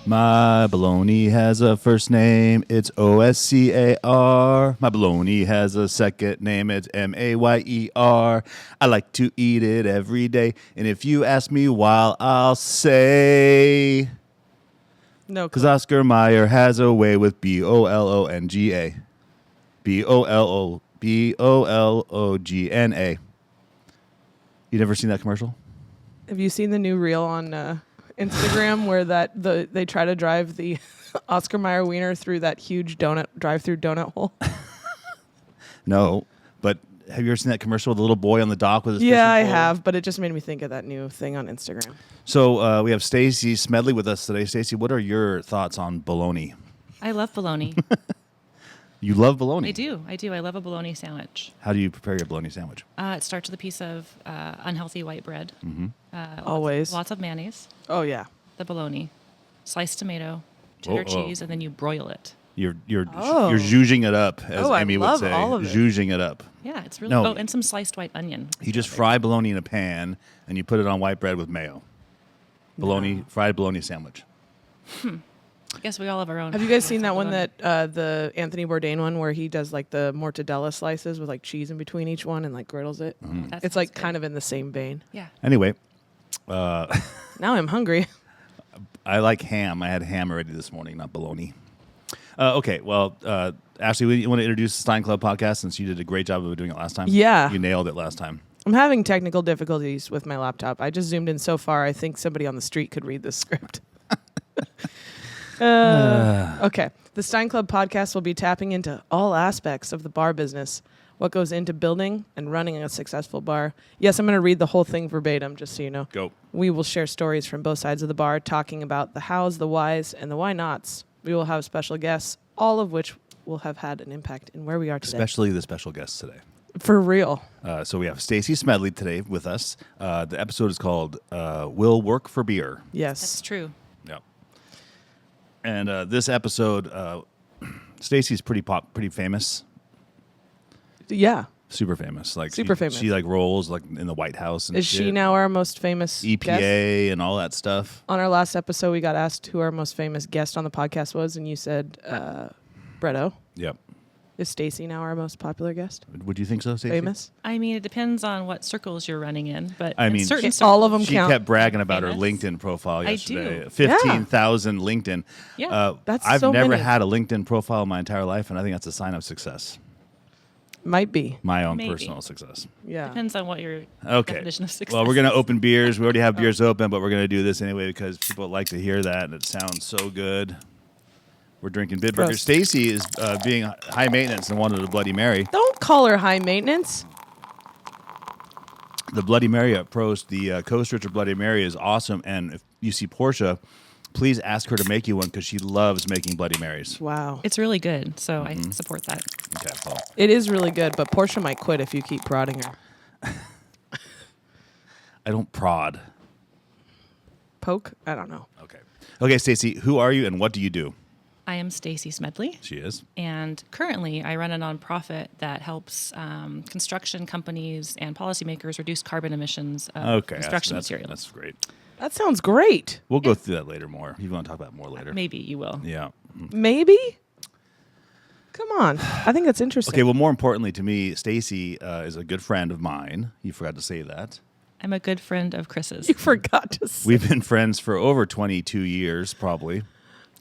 My baloney has a first name, it's Oscar. My baloney has a second name, it's Mayer. I like to eat it every day, and if you ask me why, I'll say... No, because Oscar Mayer has a way with Bolonga. Bologna. You never seen that commercial? Have you seen the new reel on Instagram where they try to drive the Oscar Mayer wiener through that huge drive-through donut hole? No, but have you ever seen that commercial with the little boy on the dock with his Yeah, I fishing pole? have, but it just made me think of that new thing on Instagram. So we have Stacy Smedley with us today. Stacy, what are your thoughts on bologna? I love bologna. You love bologna? I do. I love a bologna sandwich. How do you prepare your bologna sandwich? It starts with a piece of unhealthy white bread. Mm-hmm. Always. Lots of mayonnaise, Oh, yeah. the bologna, sliced tomato, cheddar cheese, and then you broil it. You're Oh. zhuzhing it up, as Oh, I Amy would love say. all of it. Zhuzhing it up. Yeah, it's really... No. Oh, and some sliced white onion. You just fry bologna in a pan, and you put it on white bread with mayo. Fried bologna sandwich. I guess we all have our own... Have you guys seen that one that the Anthony Bourdain one where he does like the mortadella slices with like cheese in between each one and like griddles it? Mm-hmm. That It's sounds like good. kind of in the same vein. Yeah. Anyway, Now I'm hungry. I like ham. I had ham already this morning, not bologna. Okay, well, Ashley, you want to introduce the Stein Club Podcast since you did a great job of doing it last time? Yeah. You nailed it last time. I'm having technical difficulties with my laptop. I just zoomed in so far, I think somebody on the street could read this script. Okay. The Stein Club Podcast will be tapping into all aspects of the bar business, what goes into building and running a successful bar. Yes, I'm going to read the whole thing verbatim, just so you know. Go. We will share stories from both sides of the bar, talking about the hows, the whys, and the why nots. We will have special guests, all of which will have had an impact in where we are today. Especially the special guests today. For real. So we have Stacy Smedley today with us. The episode is called Will Work for Bier. Yes. That's true. Yep. And this episode, Stacy's pretty famous. Yeah. Super famous. Like Super famous. She like rolls like in the White House and Is shit. she now our most famous EPA guest? and all that stuff. On our last episode, we got asked who our most famous guest on the podcast was, and you said Bretto. Yep. Is Stacy now our most popular guest? Would you think so, Stacy? Famous? I mean, it depends on what circles you're running in, but I in mean, certain all of them She count. kept bragging about her Famous. LinkedIn profile I yesterday. do. 15,000 LinkedIn. Yeah. That's I've so never many. had a LinkedIn profile in my entire life, and I think that's a sign of success. Might be. My own Maybe. personal success. Yeah. depends on what your Okay. definition of success Well, we're going to is. open beers. We already have beers open, but we're going to do this anyway because people like to hear that, and it sounds so good. We're drinking Bitburger. Prost. Stacy is being high maintenance and wanted a Bloody Mary. Don't call her high maintenance. The Bloody Mary at Prost, the Coast Richer Bloody Mary is awesome, and if you see Portia, please ask her to make you one because she loves making Bloody Marys. Wow. It's really good, so I support that. Okay, well, It is really good, but Portia might quit if you keep prodding her. I don't prod. Poke? I don't know. Okay, Stacy, who are you and what do you do? I am Stacy Smedley. She is. And currently, I run a nonprofit that helps construction companies and policymakers reduce carbon emissions of construction materials. That's great. That sounds great. We'll go through that later more. You want to talk about it more later? Maybe you will. Yeah. Maybe? Come on. I think that's interesting. Okay, well, more importantly to me, Stacy is a good friend of mine. You forgot to say that. I'm a good friend of Chris's. You forgot to say. We've been friends for over 22 years, probably.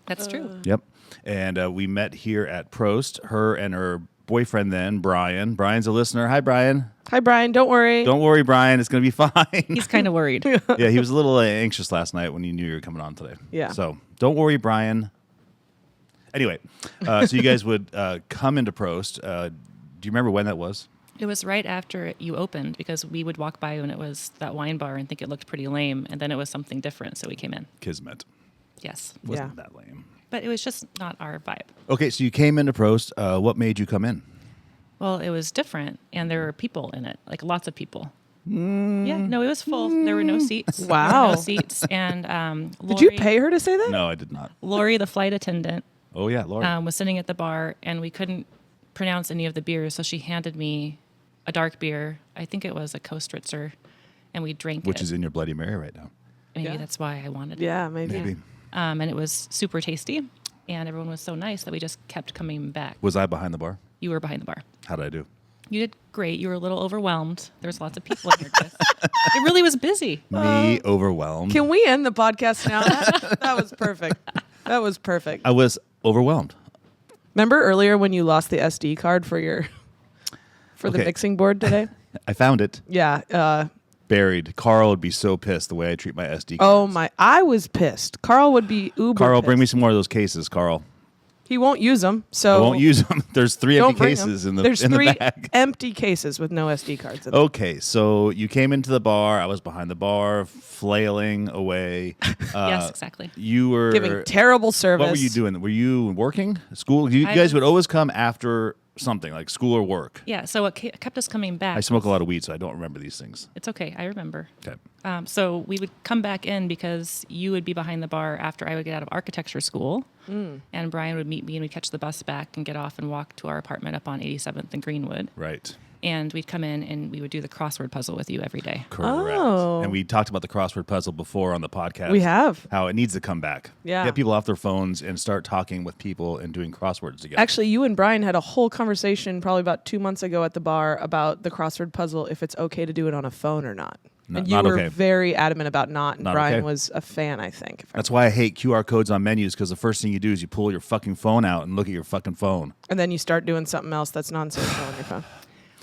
That's true. Yep. And we met here at Prost, her and her boyfriend then, Brian. Brian's a listener. Hi, Brian. Hi, Brian. Don't worry. Don't worry, Brian. It's going to be fine. He's kind of worried. Yeah, he was a little anxious last night when he knew you were coming on today. Yeah. So don't worry, Brian. Anyway, so you guys would come into Prost. Do you remember when that was? It was right after you opened because we would walk by when it was that wine bar and think it looked pretty lame, and then it was something different, so we came in. Kismet. Yes. Wasn't that lame. But it was just not our vibe. Okay, so you came into Prost. What made you come in? Well, it was different, and there were people in it, like lots of people. Yeah, no, it was full. There were no seats. Wow. No seats. And Did you pay her to say that? No, I did not. Lori, the flight attendant, Oh, yeah, Laura. was sitting at the bar, and we couldn't pronounce any of the beers, so she handed me a dark beer. I think it was a Coast Richer, and we drank Which it. is in your Bloody Mary right now. Maybe Yeah. that's why I wanted it. Yeah, maybe. Maybe. and it was super tasty. And everyone was so nice that we just kept coming back. Was I behind the bar? You were behind the bar. How did I do? You did great. You were a little overwhelmed. There's lots of people in here, Chris. It really was busy. Me overwhelmed. Can we end the podcast now? That was perfect. That was perfect. I was overwhelmed. Remember earlier when you lost the SD card for the mixing board today? I found it. Yeah. Buried. Carl would be so pissed the way I treat my SD cards. Oh my! I was pissed. Carl would be uber. Carl, pissed. bring me some more of those cases, Carl. He won't use them, so I won't use them. There's 3 don't empty bring cases them. in the There's in 3 the bag. empty cases with no SD cards in them. Okay, so you came into the bar. I was behind the bar, flailing away. Yes, exactly. You were Giving terrible service. What were you doing? Were you working? School? You guys would always come after something like school or work. Yeah, so what kept us coming back. I smoke a lot of weed, so I don't remember these things. It's okay. I remember. Okay. So we would come back in because you would be behind the bar after I would get out of architecture school. And Brian would meet me and we'd catch the bus back and get off and walk to our apartment up on 87th and Greenwood. Right. And we'd come in and we would do the crossword puzzle with you every day. Correct. Oh. And we talked about the crossword puzzle before on the podcast. We have. How it needs to come back. Yeah. Get people off their phones and start talking with people and doing crosswords together. Actually, you and Brian had a whole conversation probably about 2 months ago at the bar about the crossword puzzle, if it's okay to do it on a phone or not. No, and you not were okay. very adamant about not, and Not Brian okay. was a fan, I think. That's why I hate QR codes on menus, because the first thing you do is you pull your fucking phone out and look at your fucking phone. And then you start doing something else that's non-social on your phone.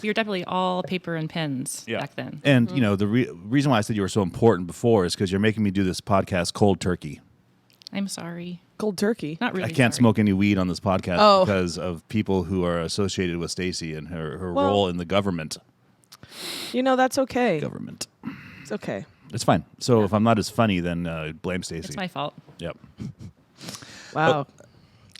We were definitely all paper and pens back then. And, you know, the reason why I said you were so important before is because you're making me do this podcast cold turkey. I'm sorry. Cold turkey. Not really. I can't sorry. smoke any weed on this podcast Oh. because of people who are associated with Stacy and her role in the government. You know, that's okay. Government. It's okay. It's fine. So if I'm not as funny, then blame Stacy. It's my fault. Yep. Wow.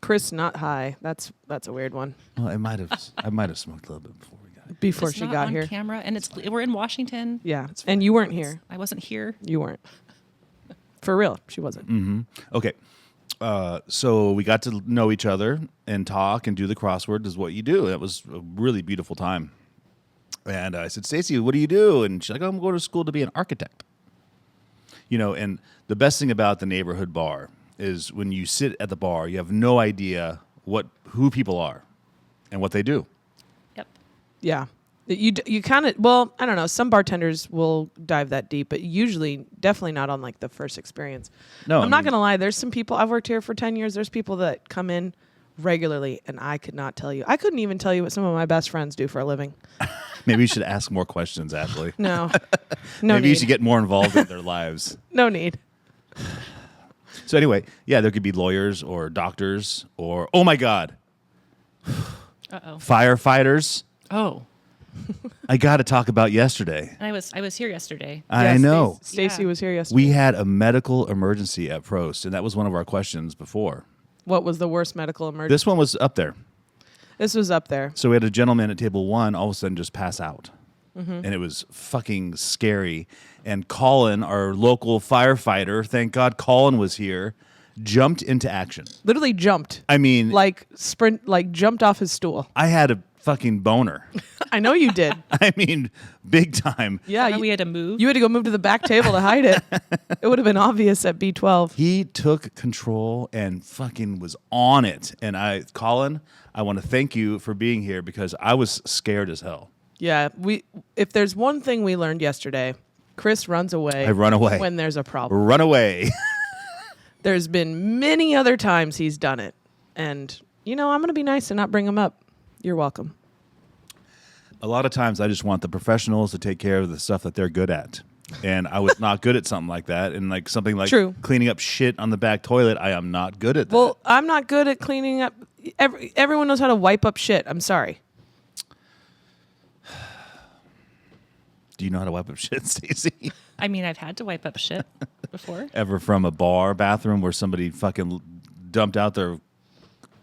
Chris not high. That's a weird one. Well, I might have smoked a little bit before we got here. Before It's she not got on here. camera, and we're in Washington. Yeah. And you weren't here. I wasn't here. You weren't. For real, she wasn't. Okay. So we got to know each other and talk and do the crossword is what you do. It was a really beautiful time. And I said, Stacy, what do you do? And she's like, oh, I'm going to school to be an architect. You know, and the best thing about the neighborhood bar is when you sit at the bar, you have no idea who people are and what they do. Yep. Yeah. You kind of, well, I don't know. Some bartenders will dive that deep, but usually definitely not on like the first experience. No, I'm not going to lie. There's some people, I've worked here for 10 years. There's people that come in regularly and I could not tell you. I couldn't even tell you what some of my best friends do for a living. Maybe you should ask more questions, Ashley. No. Maybe you need. should get more involved in their lives. No need. So anyway, yeah, there could be lawyers or doctors or, oh my God, Uh-oh. firefighters. Oh. I got to talk about yesterday. And I was here yesterday. I know. Stacy Yeah. was here yesterday. We had a medical emergency at Prost, and that was one of our questions before. What was the worst medical emergency? This one was up there. This was up there. So we had a gentleman at table 1 all of a sudden just pass out. And it was fucking scary. And Colin, our local firefighter, thank God Colin was here, jumped into action. Literally jumped. I mean, Like jumped off his stool. I had a fucking boner. I know you did. I mean, big time. Yeah. And we had to move. You had to go move to the back table to hide it. It would have been obvious at B12. He took control and fucking was on it. And Colin, I want to thank you for being here because I was scared as hell. Yeah, if there's one thing we learned yesterday, Chris runs away. I run away. When there's a problem. Run away. There's been many other times he's done it. And, you know, I'm going to be nice and not bring him up. You're welcome. A lot of times I just want the professionals to take care of the stuff that they're good at. And I was not good at something like that. And like something like True. cleaning up shit on the back toilet, I am not good at that. Well, I'm not good at cleaning up. Everyone knows how to wipe up shit. I'm sorry. Do you know how to wipe up shit, Stacy? I mean, I've had to wipe up shit before. Ever from a bar bathroom where somebody fucking dumped out their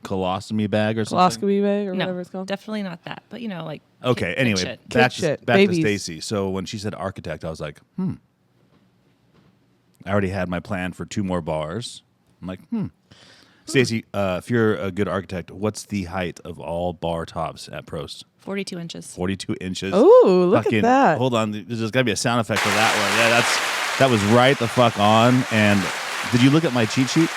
colostomy bag or something? Colostomy bag or No, whatever it's called. definitely not that. But, you know, like. Okay, kid anyway, shit. back Kid shit. to Babies. Stacy. So when she said architect, I was like, I already had my plan for 2 more bars. I'm like, Stacy, if you're a good architect, what's the height of all bar tops at Prost? 42 inches. 42 inches. Ooh, look Fucking- at that. Hold on, there's got to be a sound effect for that one. Yeah, that was right the fuck on. And Did you look at my cheat sheet?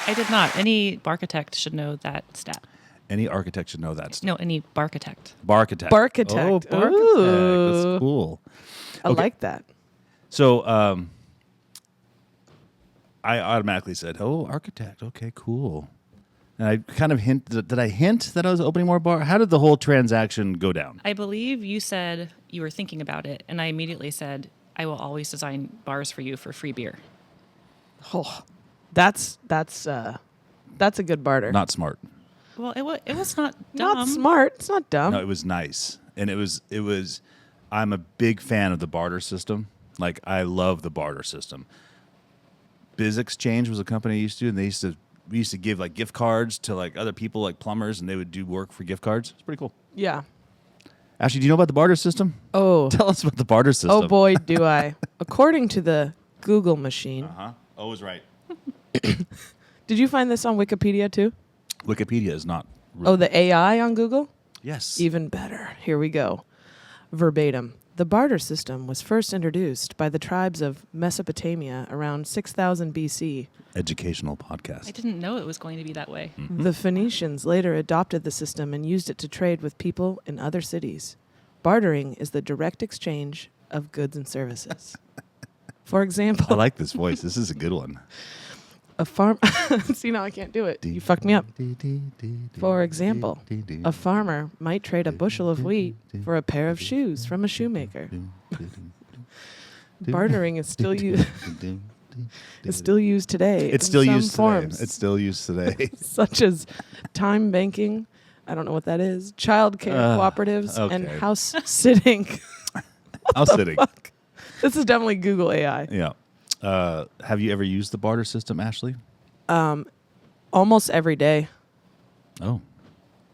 I did not. Any barchitect should know that stat. Any architect should know that. No, any barchitect. Barchitect. Barchitect. Oh, barchitect. Ooh. That's cool. I like that. So I automatically said, "Oh, architect. Okay, cool." And I kind of did I hint that I was opening more bar? How did the whole transaction go down? I believe you said you were thinking about it, and I immediately said, I will always design bars for you for free beer. Oh, that's a good barter. Not smart. Well, it was not dumb. Not smart. It's not dumb. No, it was nice. And it was I'm a big fan of the barter system. Like, I love the barter system. Biz Exchange was a company I used to, and we used to give like gift cards to like other people, like plumbers, and they would do work for gift cards. It's pretty cool. Yeah. Ashley, do you know about the barter system? Oh. Tell us about the barter system. Oh boy, do I. According to the Google machine. Uh-huh. Oh, was right. Did you find this on Wikipedia too? Wikipedia is not. Oh, the AI on Google? Yes. Even better. Here we go. Verbatim. The barter system was first introduced by the tribes of Mesopotamia around 6000 BC. Educational podcast. I didn't know it was going to be that way. Mm-hmm. The Phoenicians later adopted the system and used it to trade with people in other cities. Bartering is the direct exchange of goods and services. For example, I like this voice. This is a good one. a farm. See, now I can't do it. You fucked me up. For example, a farmer might trade a bushel of wheat for a pair of shoes from a shoemaker. Bartering is still used. It's still used today. It's in still some used forms, today. It's still used today. such as time banking. I don't know what that is. Childcare cooperatives and okay. house sitting. House sitting. Fuck. This is definitely Google AI. Yeah. Have you ever used the barter system, Ashley? Almost every day. Oh.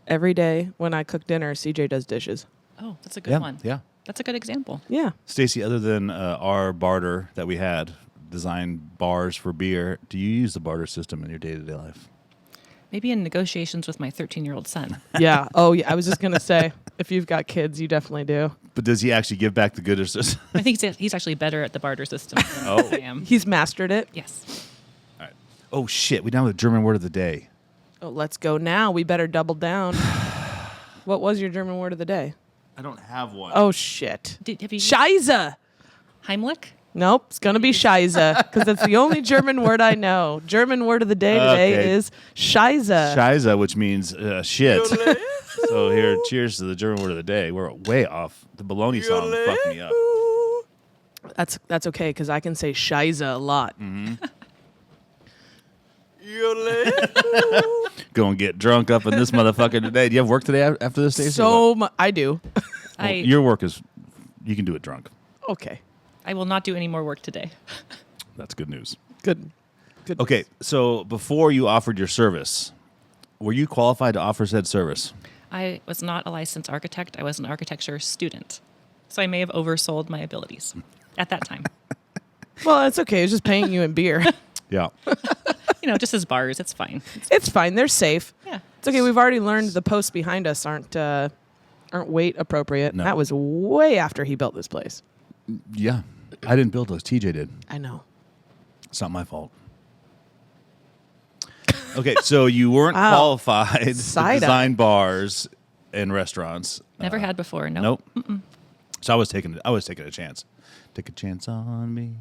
Every day when I cook dinner, CJ does dishes. Oh, that's a good Yeah. one. Yeah. That's a good example. Yeah. Stacy, other than our barter that we had, design bars for beer, do you use the barter system in your day-to-day life? Maybe in negotiations with my 13-year-old son. Yeah. Oh, yeah. I was just going to say, if you've got kids, you definitely do. But does he actually give back the good or system? I think he's actually better at the barter system than I am. He's mastered it. Yes. All right. Oh, shit. We now have the German word of the day. Oh, let's go now. We better double down. What was your German word of the day? I don't have one. Oh, shit. Have you Scheiße. Heimlich? Nope, it's going to be Scheiße because that's the only German word I know. German word of the day today Okay. is Scheiße. Scheiße, which means shit. So here, cheers to the German word of the day. We're way off. The bologna song fucked me up. That's okay because I can say Scheiße a lot. Go and get drunk up in this motherfucker today. Do you have work today after this, Stacey? I do. Your work is, you can do it drunk. Okay, I will not do any more work today. That's good news. good. Okay, so before you offered your service, were you qualified to offer said service? I was not a licensed architect. I was an architecture student. So I may have oversold my abilities at that time. Well, it's okay. It's just paying you in beer. Yeah. Just as bars. It's fine. It's fine. They're safe. Yeah. It's okay. We've already learned the posts behind us aren't weight appropriate. No. That was way after he built this place. Yeah. I didn't build those. TJ did. I know. It's not my fault. Okay, so you weren't Wow. qualified to Side-eye. design bars and restaurants. Never had before. Nope. Nope. So I was taking a chance. Take a chance on me.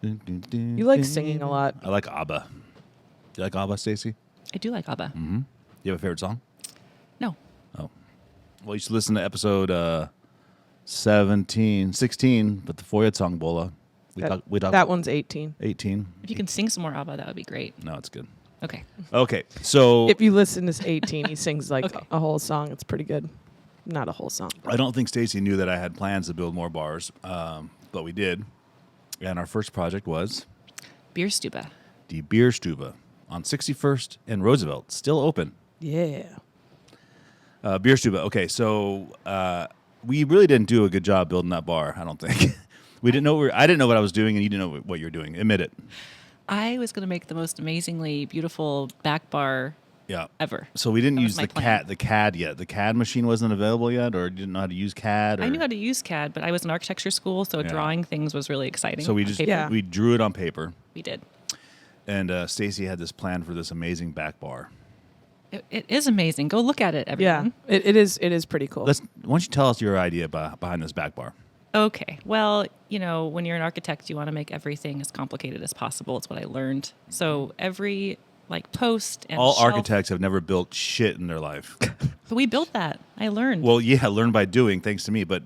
You like singing a lot. I like ABBA. You like ABBA, Stacy? I do like ABBA. You have a favorite song? No. Oh. Well, you should listen to episode 16, but the Foyet song, Bola. We talked That one's 18. 18. If you can sing some more ABBA, that would be great. No, it's good. Okay. Okay, so If you listen to 18, he sings like Okay. a whole song. It's pretty good. Not a whole song. I don't think Stacy knew that I had plans to build more bars, but we did. And our first project was Bierstube. the Bierstube on 61st and Roosevelt, still open. Yeah. Bierstube. Okay, so we really didn't do a good job building that bar, I don't think. I didn't know what I was doing, and you didn't know what you were doing. Admit it. I was going to make the most amazingly beautiful back bar Yeah. ever. So we didn't That was use my the plan. CAD yet. The CAD machine wasn't available yet, or didn't know how to use CAD. Or, I knew how to use CAD, but I was in architecture school, so Yeah. drawing things was really exciting. So we on just paper. Yeah. we drew it on paper. We did. And Stacy had this plan for this amazing back bar. It is amazing. Go look at it, everyone. Yeah, it is pretty cool. Why don't you tell us your idea behind this back bar? Okay. Well, when you're an architect, you want to make everything as complicated as possible. It's what I learned. So every post and All shelf, architects have never built shit in their life. But we built that. I learned. Well, yeah, learn by doing, thanks to me. But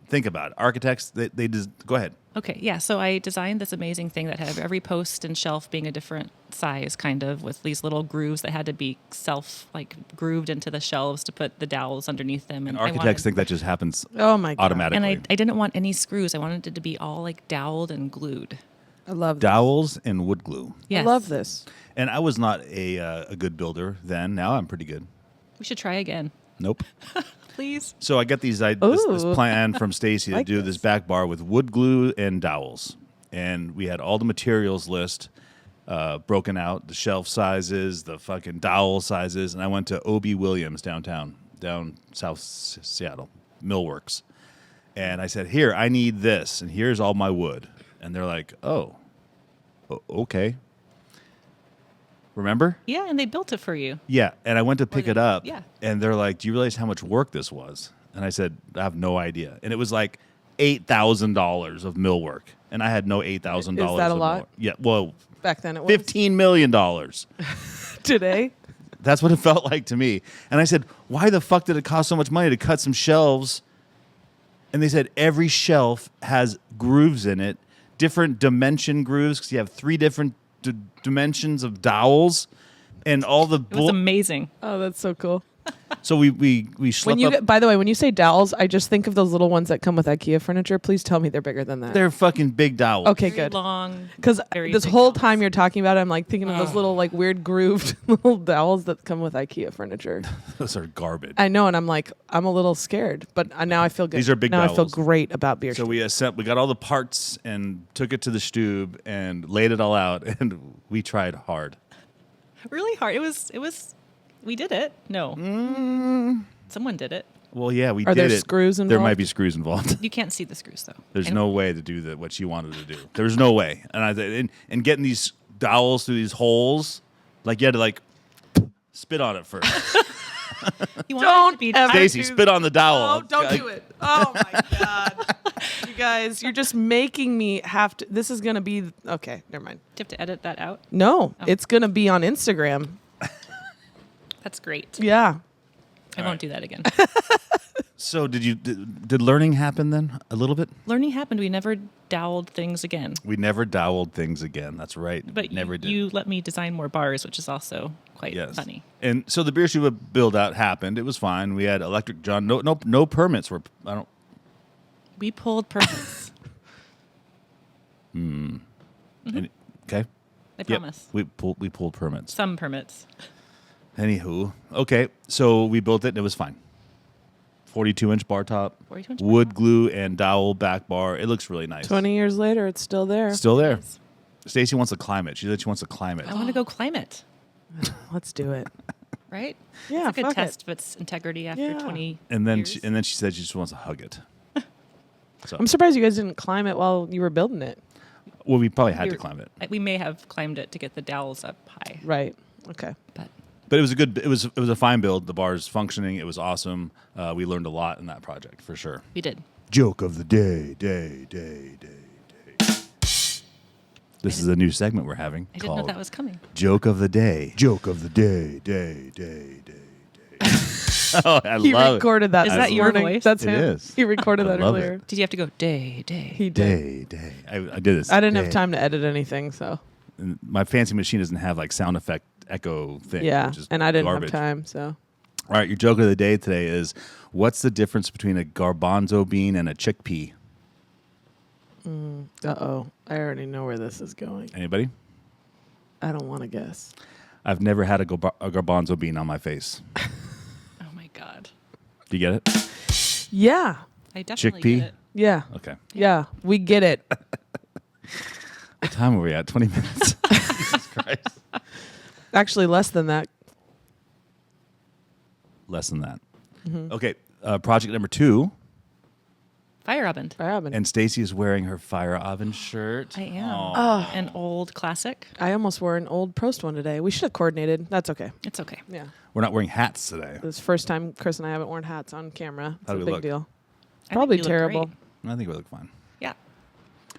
think about it. Architects, they just go ahead. Okay, yeah. So I designed this amazing thing that had every post and shelf being a different size, kind of, with these little grooves that had to be grooved into the shelves to put the dowels underneath them. And architects think that just happens Oh my God. automatically. And I didn't want any screws. I wanted it to be all doweled and glued. I love this. Dowels and wood glue. Yes. I love this. And I was not a good builder then. Now I'm pretty good. We should try again. Nope. Please. So I got this Ooh. plan from Stacy to Like do this. this back bar with wood glue and dowels. And we had all the materials list broken out, the shelf sizes, the fucking dowel sizes. And I went to O.B. Williams down South Seattle, Millworks. And I said, here, I need this. And here's all my wood. And they're like, okay. Remember? Yeah, and they built it for you. Yeah, and I went to pick it up, yeah. and they're like, do you realize how much work this was? And I said, I have no idea. And it was like $8,000 of millwork, and I had no $8,000. Is that a of lot? millwork. Yeah, well, Back then it was. $15 million. Today? That's what it felt like to me. And I said, why the fuck did it cost so much money to cut some shelves? And they said every shelf has grooves in it, different dimension grooves, because you have 3 different dimensions of dowels, and all the It was amazing. Oh, that's so cool. So we schlepped up. By the way, when you say dowels, I just think of those little ones that come with IKEA furniture. Please tell me they're bigger than that. They're fucking big dowels. Okay, Very good. long. Because very this big whole dowels. time you're talking about it, I'm thinking of those little weird grooved little dowels that come with IKEA furniture. Those are garbage. I know, and I'm a little scared, but now I feel good. These are big Now I feel dowels. great about beer. So we got all the parts and took it to the stube and laid it all out, and we tried hard. Really hard. It was. We did it. No. Someone did it. Well, yeah, we Are did there it. screws There involved? might be screws involved. You can't see the screws though. There's And no way to do what she wanted to do. There's no way. And getting these dowels through these holes, you had to spit on it first. You want it to be ever Stacy, do- spit on the dowel. Oh, don't do it. Oh, my God. You guys, you're just making me have to. This is going to be. Okay, never mind. Do you have to edit that out? No, it's going to be on Instagram. That's great. Yeah. I won't do that again. So did learning happen then a little bit? Learning happened. We never doweled things again. We never doweled things again. That's right. But never did. you let me design more bars, which is also quite funny. And so the beer shoe build out happened. It was fine. We had electric John. No permits were. We pulled permits. Okay. I promise. We pulled permits. Some permits. Anywho, okay. So we built it and it was fine. 42-inch bar top, 42-inch bar wood top. glue and dowel back bar. It looks really nice. 20 years later, it's still there. Still there. Yes. Stacy wants to climb it. She said she wants to climb it. I want to go climb it. Let's do it. Right? Yeah, it's a good fuck it. test of its integrity after Yeah. 20 And then years. she said she just wants to hug it. So I'm surprised you guys didn't climb it while you were building it. well, we probably had to climb it. We may have climbed it to get the dowels up high. Right. Okay. But But it was a fine build. The bar's functioning. It was awesome. We learned a lot in that project for sure. we did. Joke of the day. This is a new segment we're having. I didn't know called that was coming. Joke of the day. Joke of the day. Oh, I He love recorded that. Is this that your morning. voice? That's It him. is. He recorded I that love earlier. it. Did you have to go day? He it. did. Day. I did this. I didn't have Day. time to edit anything, so And my fancy machine doesn't have sound effect echo thing. yeah. which is And I didn't garbage. have time, so All right, your joke of the day today is: what's the difference between a garbanzo bean and a chickpea? I already know where this is going. Anybody? I don't want to guess. I've never had a garbanzo bean on my face. Oh my God. Do you get it? Yeah. I definitely Chickpea? get it. Yeah. Okay. Yeah. We get it. What time are we at? 20 minutes. Jesus Christ. Actually, less than that. Less than that. Mm-hmm. Okay. Project number 2. Fire oven. Fire oven. And Stacy is wearing her fire oven shirt. I am. Aw. An old classic. I almost wore an old Prost one today. We should have coordinated. That's okay. It's okay. Yeah. We're not wearing hats today. This is the first time Chris and I haven't worn hats on camera. It's How a do we big look? deal. I think Probably you look terrible. great. I think we look fine. Yeah.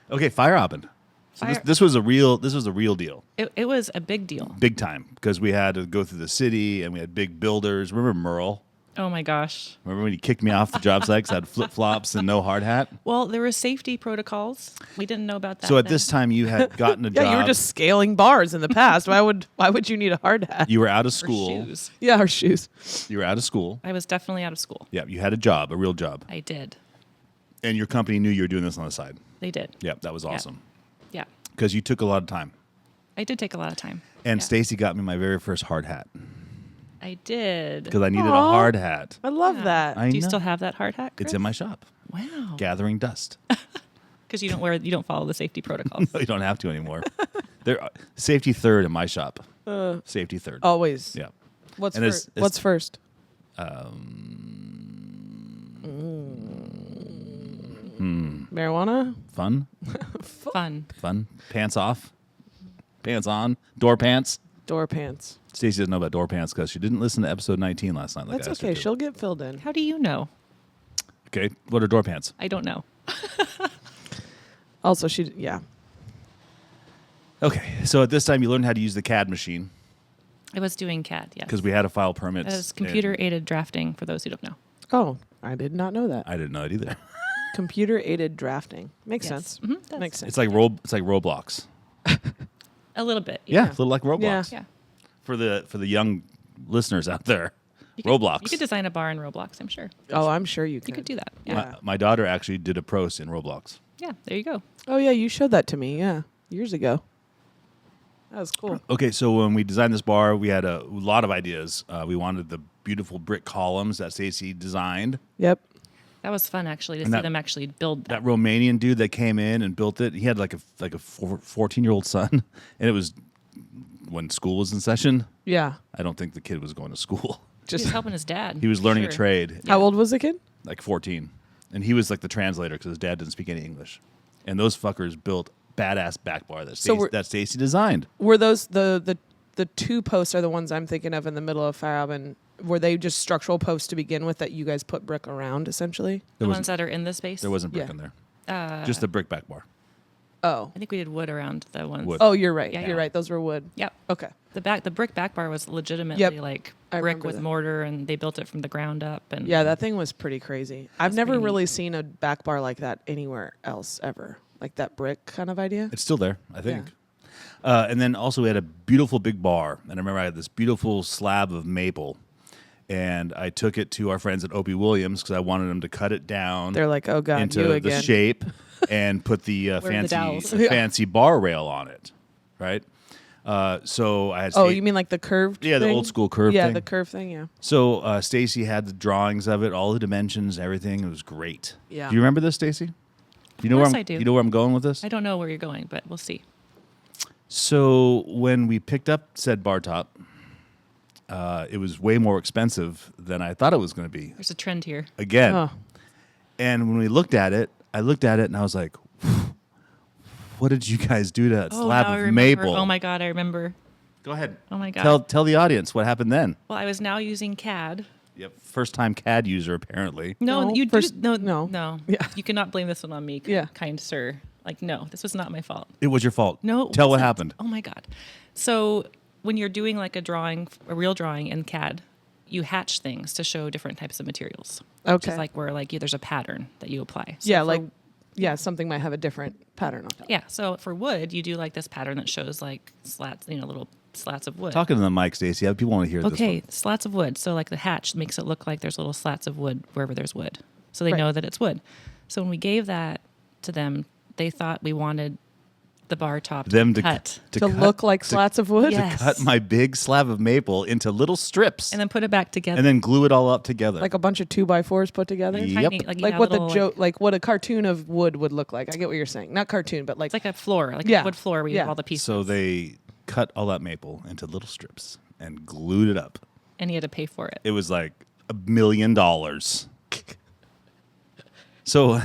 Okay, fire oven. So Fire- this was a real deal. It was a big deal. Big time, because we had to go through the city and we had big builders. Remember Merle? Oh my gosh. Remember when he kicked me off the job site 'cause I had flip-flops and no hard hat? Well, there were safety protocols. We didn't know about that. So at then. this time you had gotten a Yeah, job. you were just scaling bars in the past. Why would you need a hard hat? You were out of For school. shoes. Yeah, our shoes. You were out of school. I was definitely out of school. Yeah, you had a job, a real job. I did. And your company knew you were doing this on the side. They did. Yeah, that was awesome. Yeah. Because you took a lot of time. I did take a lot of time. And Yeah. Stacy got me my very first hard hat I did. because I needed a Aw. hard hat. I love Yeah. that. I Do you know. still have that hard hat, Chris? It's in my shop, Wow. gathering dust. Because you don't follow the safety protocols. No, you don't have to anymore. There, safety third in my shop. Safety third. Always. Yeah. What's And first? it's- What's first? Marijuana? Fun. Fun. Pants off. Pants on. Door pants. Door pants. Stacy doesn't know about door pants because she didn't listen to episode 19 last night. Like That's I asked her okay. to. She'll get filled in. How do you know? Okay. What are door pants? I don't know. Also, yeah. Okay. So at this time, you learned how to use the CAD machine I was doing CAD, yes. because we had to file permits. That is and computer-aided drafting, for those who don't know. Oh, I did not know that. I didn't know it either. Computer aided drafting. Makes Yes. sense. Mhm, does. Makes sense. It's like Roblox. A little bit. Yeah, a little like Roblox. Yeah. For the young listeners out there. You could, Roblox. You could design a bar in Roblox, I'm sure. Oh, I'm sure you can. You could do that. Yeah. Yeah. My daughter actually did a Prost in Roblox. Yeah, there you go. Oh, yeah, you showed that to me. Yeah, years ago. That was cool. Okay, so when we designed this bar, we had a lot of ideas. We wanted the beautiful brick columns that Stacy designed. Yep. That was fun, actually, to And see that- them actually build That that. Romanian dude that came in and built it, he had like a 14-year-old son, and it was when school was in session. Yeah. I don't think the kid was going to school. He was Just helping his dad. He was learning a Sure. trade, how old was the kid? like 14, and he was like the translator because his dad didn't speak any English. And those fuckers built badass back bar that So Stacy designed. Were those the two posts are the ones I'm thinking of in the middle of Fire Oven? Were they just structural posts to begin with that you guys put brick around essentially? The There ones wasn't, that are in the space. there wasn't brick Yeah. in there. Uh, Just the brick back bar. Oh. I think we did wood around the ones. Wood. Oh, you're right. Yeah, You're yeah. right. Those were wood. Yep. Okay. The brick back bar was legitimately Yep. like I brick remember with that. mortar, and they built it from the ground up. And Yeah, that thing was pretty crazy. I've That's never pretty neat. really seen a back bar like that anywhere else ever. Like that brick kind of idea. It's still there, I think. And then also we had a beautiful big bar, and I remember I had this beautiful slab of maple, and I took it to our friends at Opie Williams because I wanted them to cut it down They're like, oh god, into you the again. shape and put the Where are the dowels? fancy bar rail on it, right? So I had Oh, you mean like the curved? Yeah, the thing? old school curve Yeah, thing. the curve thing. Yeah. So Stacy had the drawings of it, all the dimensions, everything. It was great. Yeah. Do you remember this, Stacy? You know course where I do. You know where I'm going with this? I don't know where you're going, but we'll see. So when we picked up said bar top, it was way more expensive than I thought it was going to be. There's a trend here. Again, Oh. and when we looked at it, I looked at it and I was like, "What did you guys do to that slab now I of remember. maple?" Oh my god, I remember. Go ahead. Oh my god. Tell the audience what happened then. Well, I was now using CAD. Yep, first time CAD user apparently. No, No, you first- do, no. no. Yeah. You cannot blame this one on me, Yeah. kind sir. Like, no, this was not my fault. It was your fault. No, it Tell what wasn't. happened. Oh my god. So when you're doing like a real drawing in CAD, you hatch things to show different types of materials. Which Okay. is like where there's a pattern that you apply. So Yeah, for- like something might have a different pattern on top. yeah. So for wood, you do like this pattern that shows like slats, little slats of wood. Talking to the mic, Stacy. People want to hear this. Okay, one. slats of wood. So like the hatch makes it look like there's little slats of wood wherever there's wood. So they Right. know that it's wood. So when we gave that to them, they thought we wanted the bar top Them to to cut. To cut- look like to slats of wood. Yeah. cut my big slab of maple into little strips and then put it back together. and then glue it all up together. Like a bunch of 2x4s put together. Yep. Tiny, like, you Like know, what little, the joke, like what a cartoon of wood would look like. I get what you're saying. Not cartoon, but like It's like a floor, like Yeah. a wood floor where you Yeah. have all the pieces. So they cut all that maple into little strips and glued it up. and you had to pay for it. It was like $1 million. So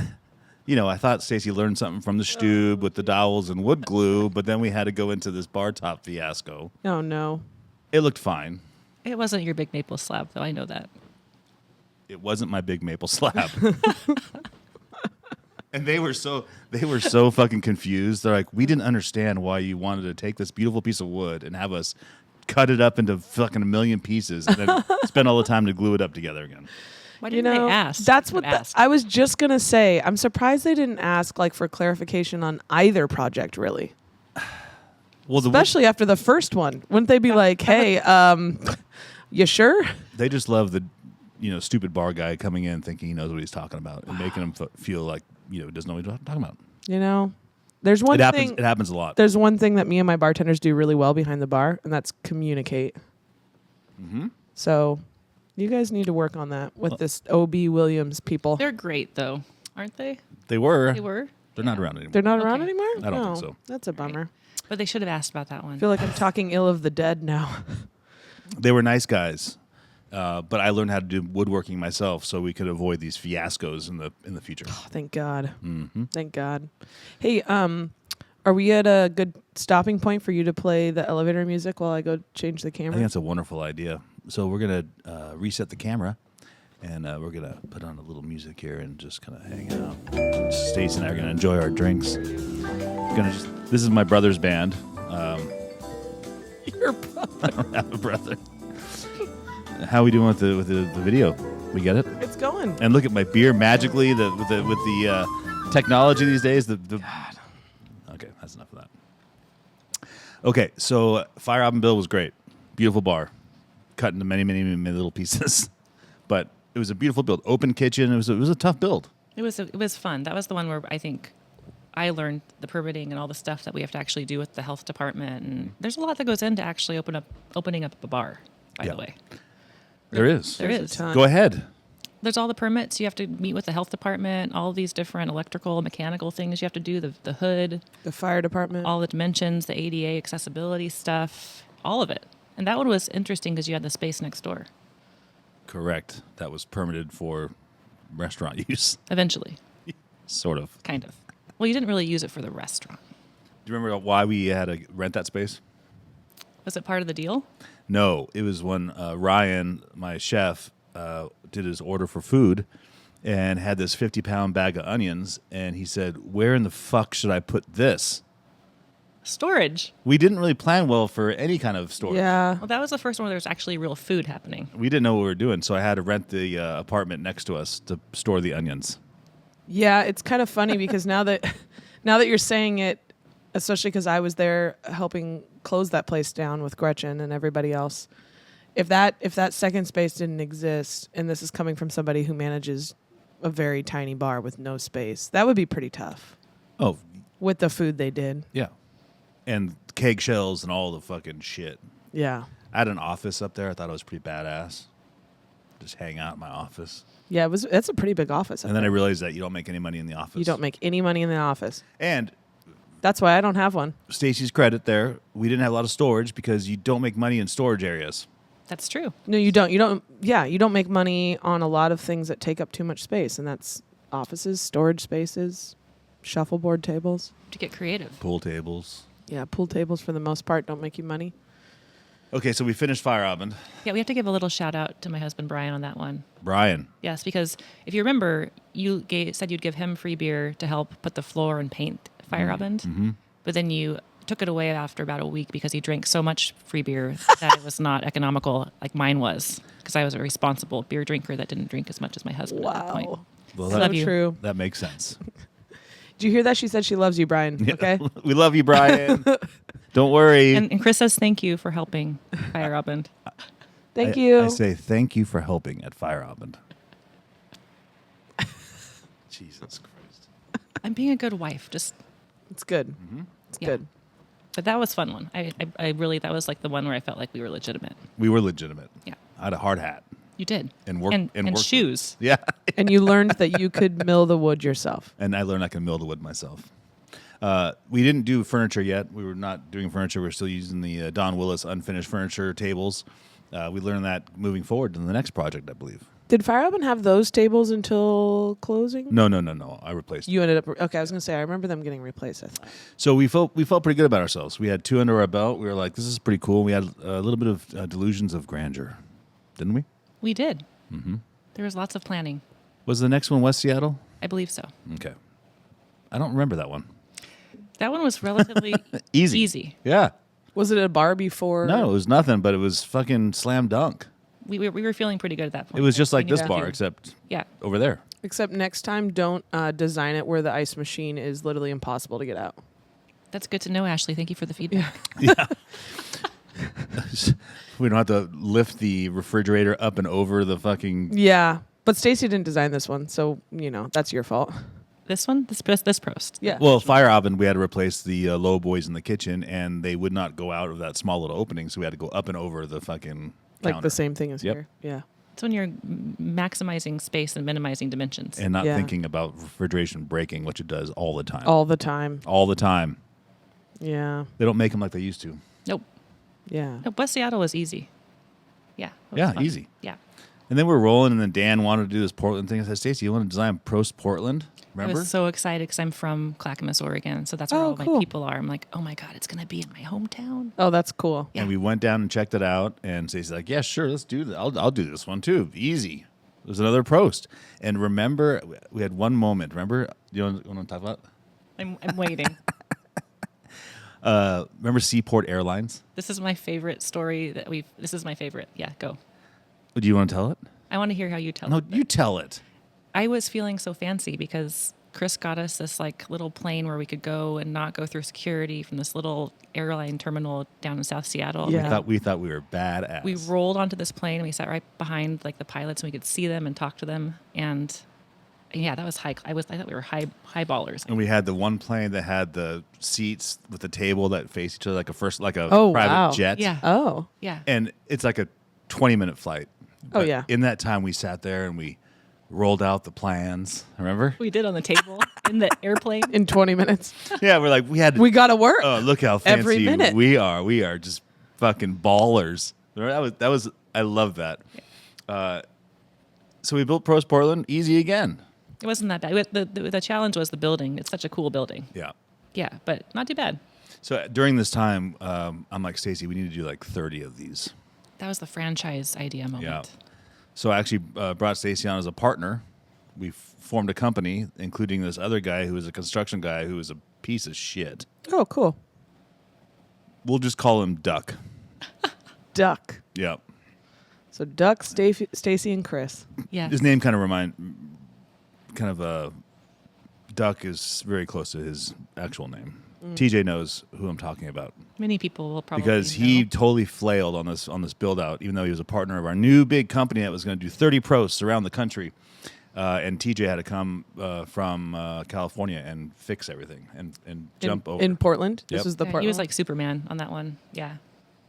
I thought Stacy learned something from the Stube with the dowels and wood glue, but then we had to go into this bar top fiasco. Oh, no. It looked fine. It wasn't your big maple slab, though. I know that. It wasn't my big maple slab. And they were so fucking confused. They're like, we didn't understand why you wanted to take this beautiful piece of wood and have us cut it up into fucking a million pieces and then spend all the time to glue it up together again. Why didn't they ask? That's what I was just going to say. I'm surprised they didn't ask for clarification on either project, really. Well, especially after the first one. Wouldn't they be like, hey, you sure? They just love the stupid bar guy coming in thinking he knows what he's talking about and making him feel like doesn't know what he's talking about. There's one thing. It happens a lot. There's one thing that me and my bartenders do really well behind the bar, and that's communicate. Mm-hmm. So you guys need to work on that with this O.B. Williams people. They're great, though, aren't they? They were. They were? They're not around anymore. They're not around anymore? I don't think so. That's a bummer. Right. But they should have asked about that one. I feel like I'm talking ill of the dead now. They were nice guys. But I learned how to do woodworking myself, so we could avoid these fiascos in the future. Oh, thank God. Mm-hmm. Thank God. Hey, are we at a good stopping point for you to play the elevator music while I go change the I camera? think that's a wonderful idea. So we're gonna reset the camera, and we're gonna put on a little music here and just kind of hang out. Stacy and I are gonna enjoy our drinks. This is my brother's band. Your brother. I don't have a brother. How are we doing with the video? We get it? It's going. And look at my beer magically with the technology these days. God. Okay, that's enough of that. Okay, so Fire Robin Bill was great. Beautiful bar, cut into many, many, many little pieces, but it was a beautiful build. Open kitchen. It was a tough build. It was fun. That was the one where I think I learned the permitting and all the stuff that we have to actually do with the health department. And there's a lot that goes into actually opening up a bar. By the way. There is. There's a ton. Go ahead. There's all the permits. You have to meet with the health department, all these different electrical, mechanical things you have to do, the hood. The fire department. All the dimensions, the ADA accessibility stuff, all of it. And that one was interesting because you had the space next door. Correct. That was permitted for restaurant use. Eventually. Sort of. Kind of. Well, you didn't really use it for the restaurant. Do you remember why we had to rent that space? Was it part of the deal? No, it was when Ryan, my chef, did his order for food and had this 50-pound bag of onions, and he said, where in the fuck should I put this? Storage. We didn't really plan well for any kind of storage. Yeah. Well, that was the first one where there was actually real food happening. We didn't know what we were doing, so I had to rent the apartment next to us to store the onions. Yeah, it's kind of funny because now that you're saying it, especially because I was there helping close that place down with Gretchen and everybody else. If that second space didn't exist, and this is coming from somebody who manages a very tiny bar with no space, that would be pretty tough. Oh, with the food they did. yeah. And keg shells and all the fucking shit. Yeah. I had an office up there. I thought it was pretty badass. Just hang out in my office. Yeah, that's a pretty big office. And then I realized that you don't make any money in the office. You don't make any money in the office. And that's why I don't have one. Stacy's credit there. We didn't have a lot of storage because you don't make money in storage areas. That's true. No, you don't. You don't. Yeah, you don't make money on a lot of things that take up too much space, and that's offices, storage spaces, shuffleboard tables. To get creative. Pool tables. Yeah, pool tables for the most part don't make you money. Okay, so we finished Fire Oven. Yeah, we have to give a little shout out to my husband Brian on that one. Brian. Yes, because if you remember, you said you'd give him free beer to help put the floor and paint Fire Oven, but then you took it away after about a week because he drank so much free beer that it was not economical like mine was, because I was a responsible beer drinker that didn't drink as much as my husband at that point. Well, So love you. true. That makes sense. Did you hear that? She said she loves you, Brian. Okay. We love you, Brian. Don't worry. And Chris says thank you for helping Fire Oven. Thank you. I say thank you for helping at Fire Oven. Jesus Christ. I'm being a good wife. Just It's good. It's Yeah. good. But that was a fun one. I really, that was like the one where I felt like we were legitimate. We were legitimate. Yeah. I had a hard hat. You did. And work- and and work- shoes. Yeah. And you learned that you could mill the wood yourself. And I learned I can mill the wood myself. We didn't do furniture yet. We were not doing furniture. We're still using the Don Willis unfinished furniture tables. We learned that moving forward to the next project, I believe. Did Fire Oven have those tables until closing? No. I replaced them. You ended up. Okay, I was gonna say I remember them getting replaced. I thought. So we felt pretty good about ourselves. We had 2 under our belt. We were like, this is pretty cool. We had a little bit of delusions of grandeur, didn't we? We did. Mm-hmm. There was lots of planning. Was the next one West Seattle? I believe so. Okay. I don't remember that one. That one was relatively Easy. Yeah. Was it a bar before? No, it was nothing, but it was fucking slam dunk. We were feeling pretty good at that point. It was just like this Yeah. bar, except Yeah. over there. Except next time, don't design it where the ice machine is literally impossible to get out. That's good to know, Ashley. Thank you for the feedback. Yeah. We don't have to lift the refrigerator up and over the fucking... Yeah, but Stacy didn't design this one, so that's your fault. This one? This Prost? Yeah. Well, fire oven, we had to replace the low boys in the kitchen, and they would not go out of that small little opening, so we had to go up and over the fucking Like counter. the same thing as Yep. here. Yeah. It's when you're maximizing space and minimizing dimensions. And not Yeah. thinking about refrigeration breaking, which it does all the time. All the time. All the time. Yeah. They don't make them like they used to. Nope. Yeah. Nope. West Seattle was easy. Yeah. it was Yeah, fun. easy. Yeah. And then we're rolling, and then Dan wanted to do this Portland thing. I said, Stacy, you want to design Prost Portland? I Remember? was so excited because I'm from Clackamas, Oregon. So that's where Oh, all cool. my people are. I'm like, oh my God, it's going to be in my hometown. Oh, that's cool. Yeah. And we went down and checked it out, and Stacy's like, yeah, sure, let's do that. I'll do this one too. Easy. There's another Prost. And remember, we had one moment. Remember? You want to talk about? I'm waiting. Remember Seaport Airlines? This is my favorite story this is my favorite. Yeah, go. Do you want to tell it? I want to hear how you tell No, it. you tell it. I was feeling so fancy because Chris got us this like little plane where we could go and not go through security from this little airline terminal down in South Seattle. Yeah. We thought we were badass. We rolled onto this plane and we sat right behind like the pilots and we could see them and talk to them. And yeah, that was high. I thought we were high ballers. And we had the one plane that had the seats with the table that face each other like a private wow. jet. Yeah. Oh. Yeah. And it's like a 20-minute flight. Oh, But yeah. In that time, we sat there and we rolled out the plans. Remember? We did on the table in the airplane. In 20 minutes. Yeah, we're like, we We got to work. Oh, look how fancy Every minute. we are. We are just fucking ballers. That was. I love that. So we built Prost Portland. Easy again. It wasn't that bad. The challenge was the building. It's such a cool building. Yeah. Yeah, but not too bad. So during this time, I'm like, Stacy, we need to do like 30 of these. That was the franchise idea moment. Yeah. So I actually brought Stacy on as a partner. We formed a company, including this other guy who was a construction guy who was a piece of shit. Oh, cool. We'll just call him Duck. Duck. Yeah. So Duck, Stacy, and Chris. Yeah. His name kind of Duck is very close to his actual name. TJ knows who I'm talking about Many people will probably because he know. totally flailed on this build out, even though he was a partner of our new big company that was going to do 30 Prosts around the country. And TJ had to come from California and fix everything and jump over. In Portland. Yep. This is the Yeah, Portland. he was like Superman on that one. Yeah.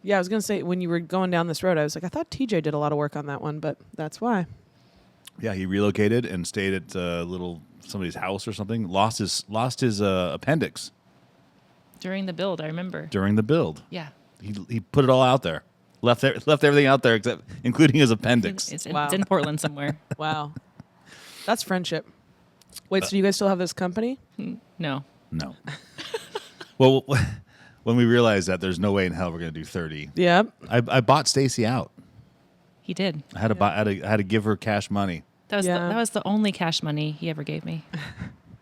Yeah, I was going to say, when you were going down this road, I was like, I thought TJ did a lot of work on that one, but that's why. Yeah, he relocated and stayed at somebody's house or something. Lost his appendix During the build, I remember. during the build. Yeah. He put it all out there. Left everything out there including his appendix. It's Wow. in Portland somewhere. Wow. That's friendship. Wait, so you guys still have this company? No. No. Well, when we realized that there's no way in hell we're going to do 30, Yep. I bought Stacy out. He did. I had to give her cash money. That was the only cash money he ever gave me.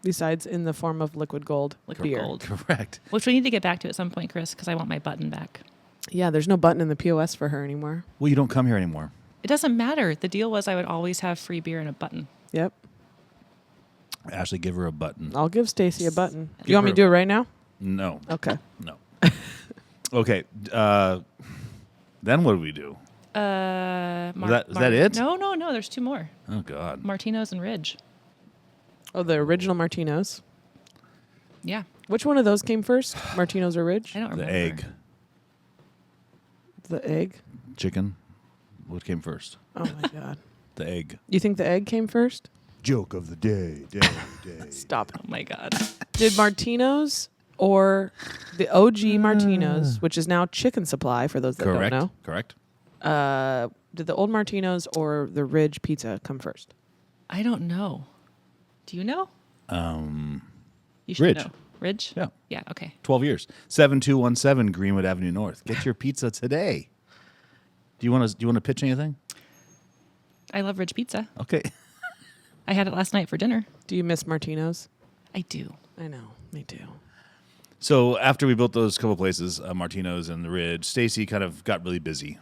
Besides in the form of liquid gold. Liquid beer. gold. Correct. Which we need to get back to at some point, Chris, because I want my button back. Yeah, there's no button in the POS for her anymore. Well, you don't come here anymore. It doesn't matter. The deal was I would always have free beer and a button. Yep. Ashley, give her a button. I'll give Stacy a button. Give You want me her- to do it right now? No. Okay. No. Okay. Then what do we do? Was that it? No. There's two more. Oh, God. Martino's and Ridge. Oh, the original Martinos. Yeah. Which one of those came first? Martinos or Ridge? I don't The remember. egg. The egg? Chicken. What came first? Oh, my God. The egg. You think the egg came first? Joke of the day. Stop it. Oh my God. Did Martinos or the OG Martinos, which is now Chicken Supply for those that Correct. don't Correct. know, Did the Old Martino's or the Ridge Pizza come first? I don't know. Do you know? You should Ridge. know. Ridge? Yeah. Yeah, okay. 12 years. 7217 Greenwood Avenue North. Get your pizza today. Do you want to pitch anything? I love Ridge Pizza. Okay. I had it last night for dinner. Do you miss Martino's? I do. I know. Me too. So after we built those couple places, Martino's and the Ridge, Stacy kind of got really busy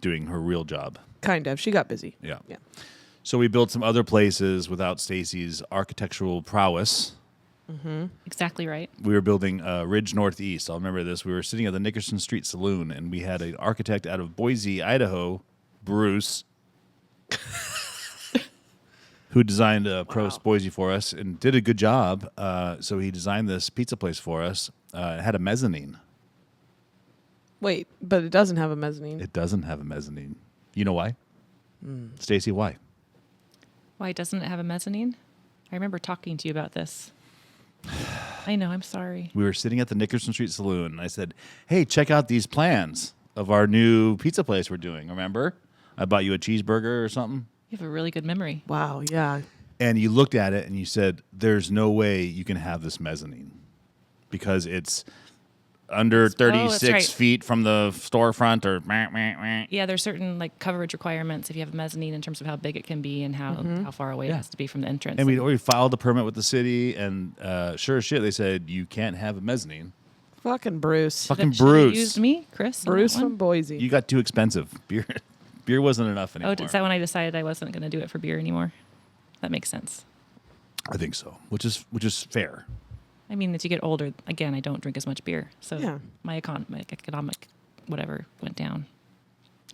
doing her real job. Kind of. She got busy. Yeah. Yeah. So we built some other places without Stacy's architectural prowess. Exactly right. We were building Ridge Northeast. I'll remember this. We were sitting at the Nickerson Street Saloon, and we had an architect out of Boise, Idaho, Bruce, who designed Prost Boise for us and did a good job. So he designed this pizza place for us. It had a mezzanine. Wait, but it doesn't have a mezzanine. It doesn't have a mezzanine. You know why? Stacy, why? Why doesn't it have a mezzanine? I remember talking to you about this. I know, I'm sorry. We were sitting at the Nickerson Street Saloon, and I said, hey, check out these plans of our new pizza place we're doing. Remember? I bought you a cheeseburger or something. You have a really good memory. Wow. Yeah. And you looked at it, and you said, there's no way you can have this mezzanine because it's under 36 right. feet from the storefront or meh, meh, meh. Yeah, there's certain like coverage requirements if you have a mezzanine in terms of how big it can be and how far away it has to be from the entrance. And we'd already filed the permit with the city, and sure as shit, they said, you can't have a mezzanine. Fucking Bruce. Fucking Should've Bruce. used me, Chris. on Bruce that one? from Boise. You got too expensive. Beer wasn't enough anymore. Oh, is that when I decided I wasn't going to do it for beer anymore? That makes sense. I think so, which is fair. I mean, as you get older, again, I don't drink as much beer, so Yeah. my economic whatever went down.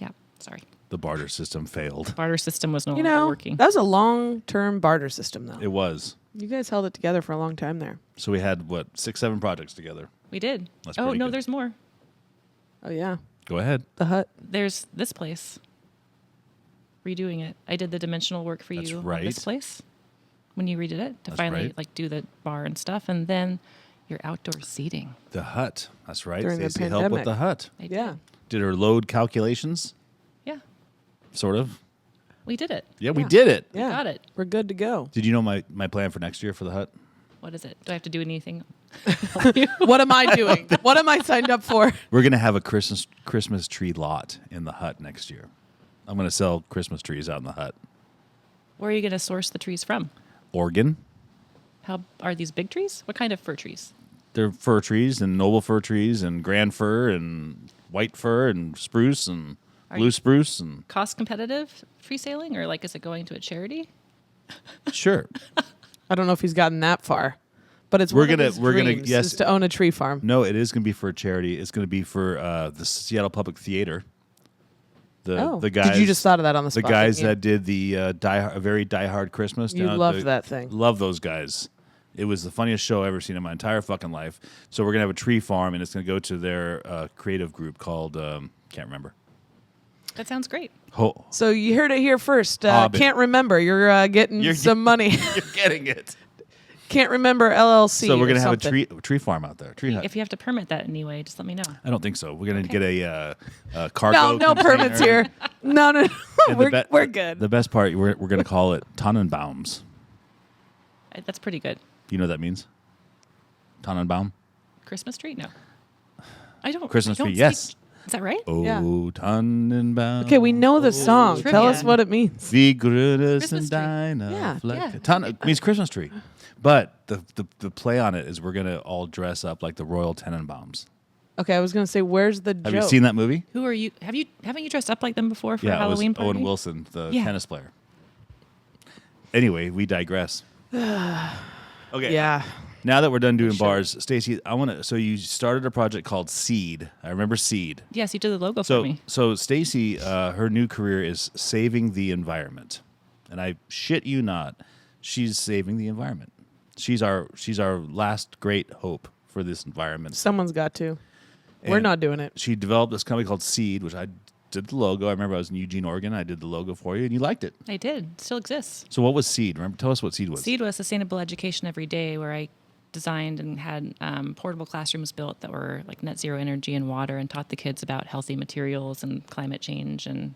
Yeah, sorry. The barter system failed. Barter system was no you longer know, working. that was a long-term barter system, though. It was. You guys held it together for a long time there. So we had, 6, 7 projects together. We did. That's Oh pretty no, good. there's more. Oh, yeah. Go ahead. The hut. There's this place. Redoing it. I did the dimensional work for That's you right. on this place when you redid it to That's finally right. like do the bar and stuff, and then your outdoor seating. The hut. That's right. During the Stacey helped with pandemic. the hut. I Yeah. did. Did her load calculations, Yeah, sort of. we did it. Yeah, we Yeah. did it. Yeah. Got it. We're good to go. Did you know my plan for next year for the hut? What is it? Do I have to do anything? What am I doing? What am I signed up for? We're going to have a Christmas tree lot in the hut next year. I'm going to sell Christmas trees out in the hut. Where are you going to source the trees from? Oregon. How are these big trees? What kind of fir trees? They're fir trees and noble fir trees and grand fir and white fir and spruce and Are blue you- spruce and Cost competitive free sailing, or like is it going to a charity? sure. I don't know if he's gotten that far, but it's We're one of gonna- his we're gonna- dreams yes. is to own a tree farm. No, it is going to be for a charity. It's going to be for the Seattle Public Theater. The guys. Did you just thought of that on the the spot? guys didn't that did the a very Die Hard Christmas. You down at loved the- that thing. Love those guys. It was the funniest show I've ever seen in my entire fucking life. So we're gonna have a tree farm, and it's gonna go to their creative group called can't remember. That sounds great. Ho- So you heard it here first. Hobbit. Can't remember. You're getting You're some money. You're getting it. Can't remember LLC. So we're going gonna to have a tree farm out there. Tree hut. If you have to permit that anyway, just let me know. I don't think so. We're gonna get a cargo. No container. permits here. No. And the We're good. The best part, we're gonna call it Tannenbaums. That's pretty good. You know what that means? Tannenbaum. Christmas tree? No. I don't. Christmas I don't tree, yes. speak- Is that right? Oh, Yeah. Tannenbaum. Okay, we know the song. Trivia. Tell us what it means. Wie grünes Christmas and tree. deine Yeah, Flecke. It means Christmas tree. But the play on it is we're going to all dress up like the Royal Tenenbaums. Okay, I was going to say, where's the Have joke? you seen that movie? Who are you? Haven't you dressed up like them before for a Yeah, it was Halloween party? Owen Wilson, the Yeah. tennis player. Anyway, we digress. Okay. Yeah. Now that we're done doing Sure. bars, Stacy, I want to. So you started a project called Seed. I remember Seed. Yes, you did the logo So for me. so Stacy, her new career is saving the environment, and I shit you not, she's saving the environment. She's our last great hope for this environment. Someone's got to. We're And not doing it. She developed this company called Seed, which I did the logo. I remember I was in Eugene, Oregon. I did the logo for you, and you liked it. I did. Still exists. So what was Seed? Remember, tell us what Seed was. Seed was Sustainable Education Every Day, where I designed and had portable classrooms built that were like net zero energy and water, and taught the kids about healthy materials and climate change and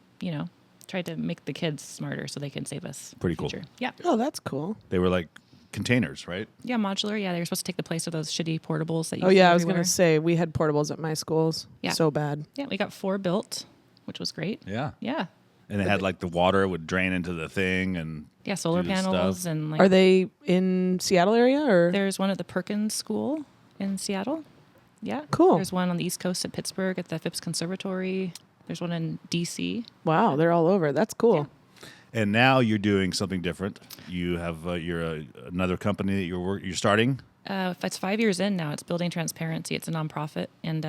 tried to make the kids smarter so they can save us. Pretty cool. future. Yeah. Oh, that's cool. They were like containers, right? Yeah, modular. Yeah, they were supposed to take the place of those shitty portables that you Oh see yeah, I was everywhere. gonna say we had portables at my schools. Yeah. So bad. Yeah, we got 4 built, which was great. Yeah. Yeah. And it had like the water would drain into the thing and Yeah, solar do the panels stuff. and like Are they in Seattle area or? there's one at the Perkins School in Seattle. Yeah. Cool. There's one on the East Coast at Pittsburgh at the Phipps Conservatory. There's one in DC. Wow, they're all over. That's cool. And now you're doing something different. You have another company that you're starting. It's 5 years in now. It's Building Transparency. It's a nonprofit. And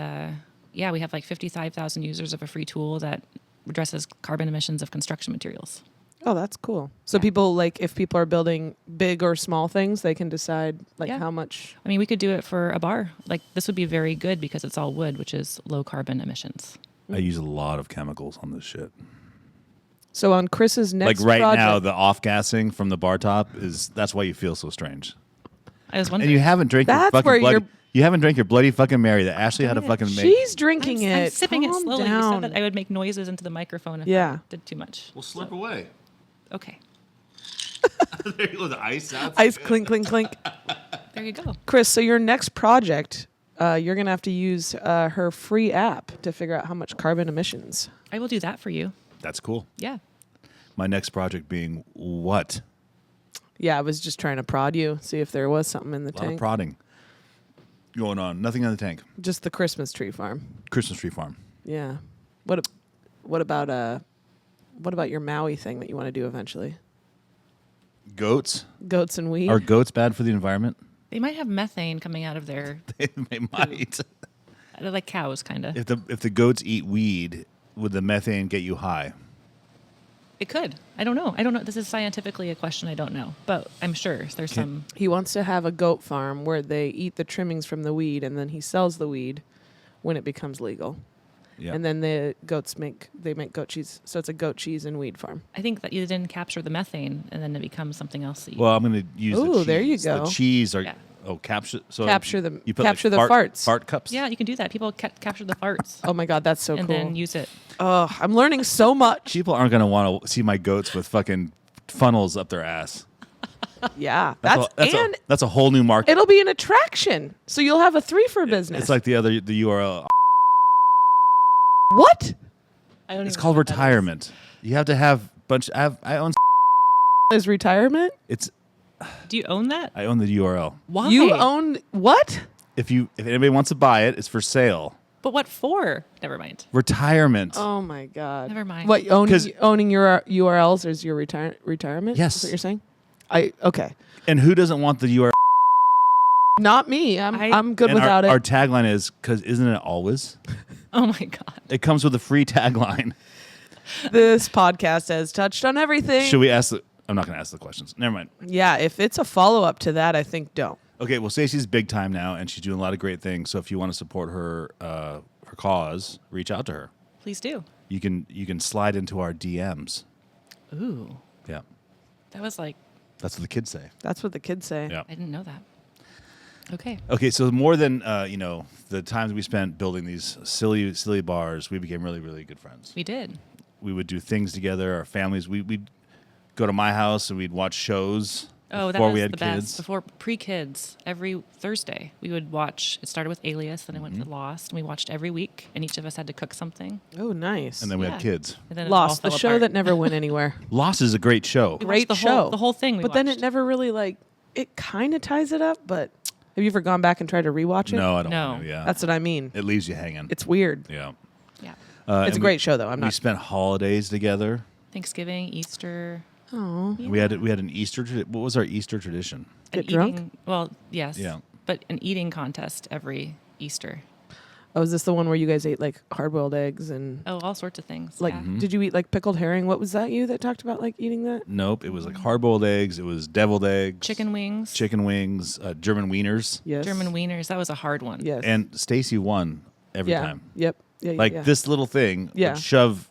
yeah, we have like 55,000 users of a free tool that addresses carbon emissions of construction materials. Oh, that's cool. So Yeah. people like if people are building big or small things, they can decide like Yeah. how much. I mean, we could do it for a bar. Like this would be very good because it's all wood, which is low carbon emissions. I use a lot of chemicals on this shit. So on Chris's next Like right project, now, the off gassing from the bar top that's why you feel so strange. I was And wondering. you haven't drank your That's fucking where bloody. you're- You haven't drank your bloody fucking Mary that Ashley had to fucking make. she's drinking I'm it. sipping it Calm slowly. You down. said that I would make noises into the microphone if Yeah. I did too much. Well, slip away. Okay. There you go. The ice out. Ice clink clink clink. There you go. Chris, so your next project, you're gonna have to use her free app to figure out how much carbon emissions. I will do that for you. That's cool. Yeah. My next project being what? Yeah, I was just trying to prod you, see if there was something in the A lot of tank. prodding going on. Nothing on the tank. Just the Christmas tree farm. Christmas tree farm. Yeah. What about your Maui thing that you want to do eventually? Goats. Goats and weed. Are goats bad for the environment? They might have methane coming out of their, They might. they're like cows, kind of. If the goats eat weed, would the methane get you high? It could. I don't know. This is scientifically a question I don't know, but I'm sure there's some. He wants to have a goat farm where they eat the trimmings from the weed and then he sells the weed when it becomes legal. Yeah. And then the goats make goat cheese. So it's a goat cheese and weed farm. I think that you didn't capture the methane, and then it becomes something else that you. Well, I'm going to use the Ooh, cheese. there you go. The cheese are Yeah. capture. So Capture the- you put capture like the farts. Fart cups. yeah, you can do that. People capture the farts Oh my God, that's so and cool. then use it. Oh, I'm learning so much. People aren't going to want to see my goats with fucking funnels up their ass. Yeah. That's a whole new market. It'll be an attraction. So you'll have a 3 for business. It's like the URL. what? I don't. It's even called know what that is. retirement. You have to have bunch. I own. Is retirement? It's. Do you own that? I own the URL. Why? You own what? If anybody wants to buy it, it's for sale. But what for? Never mind. Retirement. Oh my God. Never mind. What 'Cause- owning your URLs is your retirement? Yes. Is what you're saying? Okay. And who doesn't want the URL? Not me. I'm good And without our it. tagline is because isn't it always? Oh my god. It comes with a free tagline. This podcast has touched on everything. Should we ask? I'm not going to ask the questions. Never mind. Yeah, if it's a follow up to that, I think don't. Okay. Well, Stacey's big time now, and she's doing a lot of great things. So if you want to support her cause, reach out to her. Please do. You can slide into our DMs. Ooh, Yeah, that was like that's what the kids say. That's what the kids say. Yeah. I didn't know that. Okay. Okay, so more than the times we spent building these silly bars, we became really, really good friends. We did. We would do things together. Our families, we'd go to my house and we'd watch shows Oh, that before was we had the kids. best. Before pre-kids, every Thursday we would watch. It started with Alias, then I went Mm-hmm. to Lost, and we watched every week, and each of us had to cook something. Oh, nice. And then we Yeah. had kids. And then it all Lost, the fell show apart. that never went anywhere. Lost is a great show. We watched Great the show. Whole, the whole thing. We But then it watched. never really it kind of ties it up. But have you ever gone back and tried to rewatch it? No, I don't No. want to. Yeah, That's what I mean. it leaves you hanging. It's weird. Yeah, Yeah. It's a and great show though. I'm We not. spent holidays together. Thanksgiving, Easter. Oh, Yeah. We had an Easter. What was our Easter tradition? An Get drunk? eating- Well, yes. Yeah. But an eating contest every Easter. oh, is this the one where you guys ate like hard-boiled eggs and Oh, all sorts of things. like? yeah. Did you eat like pickled herring? What was that? You that talked about like eating that? Nope, it was like hard-boiled eggs. It was deviled eggs, Chicken wings. chicken wings, German wieners, Yes. German wieners. That was a hard one. Yes. and Stacy won every yeah. time. Yep. Yeah. Like yeah. this little thing Yeah. would shove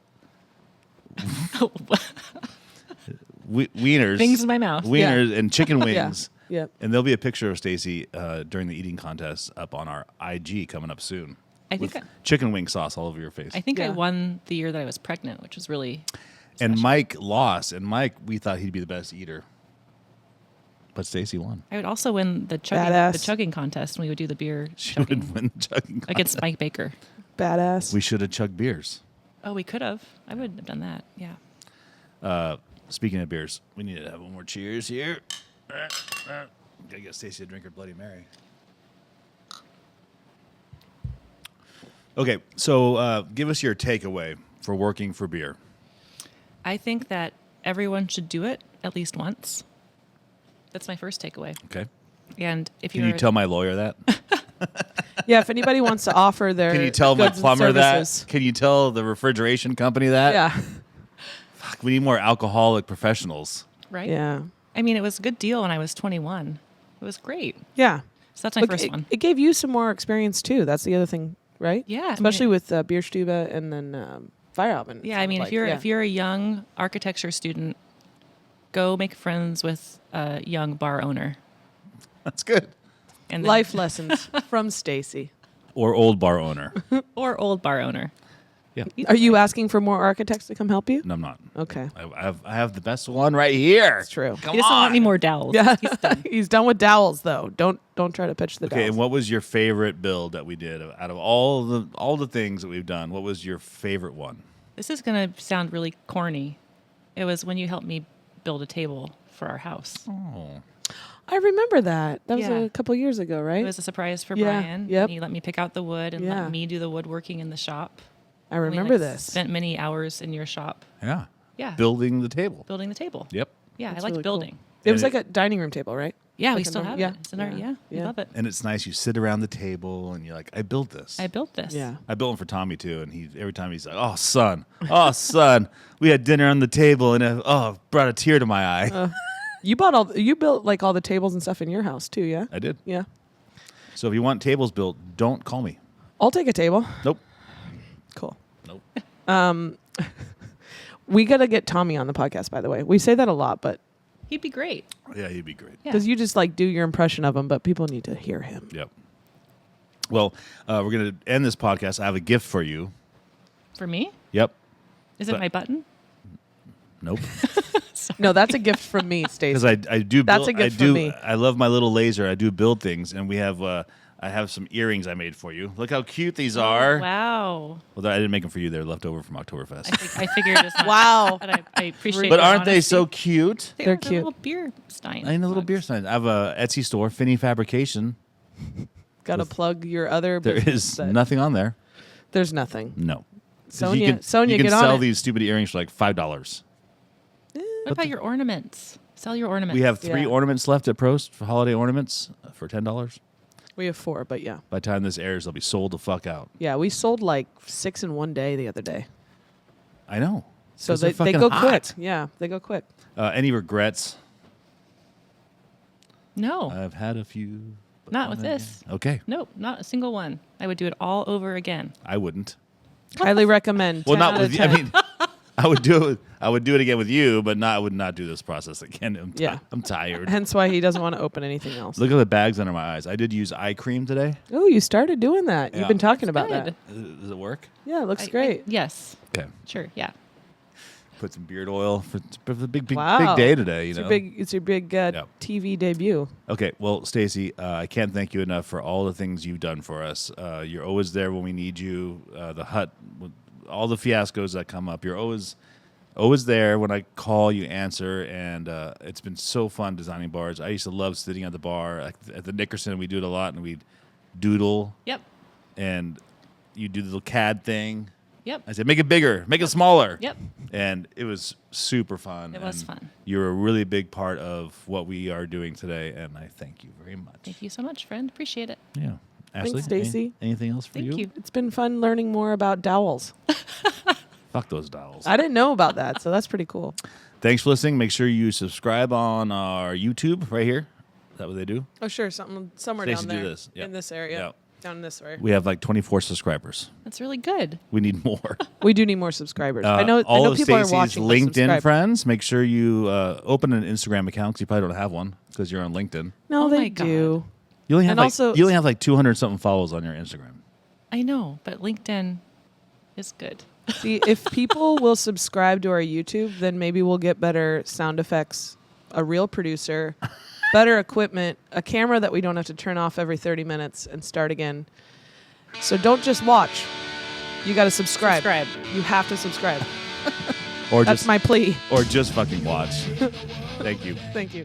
wieners, Things in my mouth. wieners, and chicken Yeah. wings. Yep. And there'll be a picture of Stacy during the eating contest up on our IG coming up soon. I think With chicken wing sauce all over your face. I think I Yeah. won the year that I was pregnant, which was really And special. Mike lost. And Mike, we thought he'd be the best eater. But Stacy won. I would also win the Badass. chugging contest when we would do the beer She chugging would win the chugging against contest. Mike Baker. Badass. We should have chugged beers. Oh, we could have. I would have done that. Yeah. Speaking of beers, we need to have one more cheers here. Gotta get Stacy to drink her Bloody Mary. Okay, so give us your takeaway for working for beer. I think that everyone should do it at least once. That's my first takeaway. Okay. And if Can you're you tell my lawyer that? Yeah, if anybody wants to offer their Can you tell my goods and plumber that? services. Can you tell the refrigeration company that? Yeah. Fuck, we need more alcoholic professionals. right? Yeah. I mean, it was a good deal when I was 21. It was great. Yeah. So that's my Look, first one. It gave you some more experience too. That's the other thing, right? Yeah, I mean, Especially with Bierstube and then Feierabend. Yeah, I mean, if you're a young architecture student, go make friends with a young bar owner. That's good. And then, Life lessons from Stacy. Or old bar owner. or old bar owner. Yeah. Are you asking for more architects to come help you? No, I'm not. Okay. I have the best one right here. That's true. Come He doesn't on. want any more dowels. Yeah. He's done. He's done with dowels though. Don't try to pitch the Okay, dowels. and what was your favorite build that we did out of all the things that we've done? What was your favorite one? This is going to sound really corny. It was when you helped me build a table for our house. Oh, I remember that. That was Yeah. a couple years ago, right? It was a surprise for Yeah, Brian. yep. And he let me pick out the wood and Yeah. let me do the woodworking in the shop. I And we, remember like, this. Spent many hours in your shop. yeah. Yeah. Building the table. Building the table. Yep. Yeah, That's I liked really cool. building. It was And like a dining room table, right? Yeah, we Like a still normal- have it. It's in our, yeah, we yeah. love it. And it's nice. You sit around the table and you're like, I built this. I built this. Yeah. I built one for Tommy too, and he every time he's like, "Oh son, we had dinner on the table, and it brought a tear to my eye." You built like all the tables and stuff in your house too, yeah? I did. Yeah. So if you want tables built, don't call me. I'll take a table. Nope. Cool. Nope. We got to get Tommy on the podcast, by the way. We say that a lot, but He'd be great. Yeah, he'd be great. Yeah. because you just like do your impression of him, but people need to hear him. Yep. Well, we're gonna end this podcast. I have a gift for you. For me? Yep. Is it But- my button? Nope. No, that's a gift from me, Because Stacey. I do. That's build, a gift I do. from me. I love my little laser. I do build things, and we have. I have some earrings I made for you. Look how cute these are. Wow. Well, I didn't make them for you. They're left over from Oktoberfest. I figured as much. Wow. But I appreciate But your aren't they honesty. so cute? They're The cute. little beer stein. I need a little beer sign. I have a Etsy store, Finney Fabrication. Got to plug your other There business is that- nothing on there. There's nothing. No. 'Cause Sonia, you can get on sell it. these stupid earrings for like $5. What about your ornaments? Sell your ornaments. We have 3 Yeah. ornaments left at Prost for holiday ornaments for $10. We have 4, but yeah. By the time this airs, they'll be sold the fuck out. Yeah, we sold like 6 in one day the other day. I know. So 'Cause they they're go fucking quick. hot. Yeah, they go quick. Any regrets? No, I've had a few. but not with then this. again- Okay. Nope, not a single one. I would do it all over again. I wouldn't. Highly recommend. Well, 10 not out with of you. I 10. mean, I would do it. I would do it again with you, but I would not do this process again. Yeah. I'm tired. Hence why he doesn't want to open anything else. Look at the bags under my eyes. I did use eye cream today. Oh, you started doing that. Yeah. You've been talking That's about good. that. Does it work? Yeah, it looks I- great. yes, Okay. sure, yeah. Put some beard oil for the big Wow. day today. It's You know. your big Yeah. TV debut. Okay, well, Stacy, I can't thank you enough for all the things you've done for us. You're always there when we need you. The hut, with all the fiascos that come up, you're always there. When I call, you answer, and it's been so fun designing bars. I used to love sitting at the bar at the Nickerson. We do it a lot, and we'd doodle, Yep, and you do the little CAD thing. yep, I said, make it bigger, make it smaller. yep. And it was super fun. It was and fun. You're a really big part of what we are doing today, and I thank you very much. Thank you so much, friend. Appreciate it. Yeah. Ashley, Stacey. Anything else for Thank you. It's been fun learning more about dowels. Fuck those dowels. I didn't know about that, so that's pretty cool. Thanks for listening. Make sure you subscribe on our YouTube right here. Is that what they do? Oh, sure, somewhere Stacey, down do there this. Yep. in this area, Yep. down in this area. We have like 24 subscribers. That's really good. We need more. We do need more subscribers. I know all of people Stacey's are watching. but LinkedIn subscribe. friends, make sure you open an Instagram account because you probably don't have one because you're on LinkedIn. No, Oh they my God. do. You only have And also- like 200 something follows on your Instagram. I know, but LinkedIn is good. See, if people will subscribe to our YouTube, then maybe we'll get better sound effects, a real producer, better equipment, a camera that we don't have to turn off every 30 minutes and start again. So don't just watch. You got to subscribe. You have to subscribe. Or That's my plea. Or just fucking watch. Thank you. Thank you.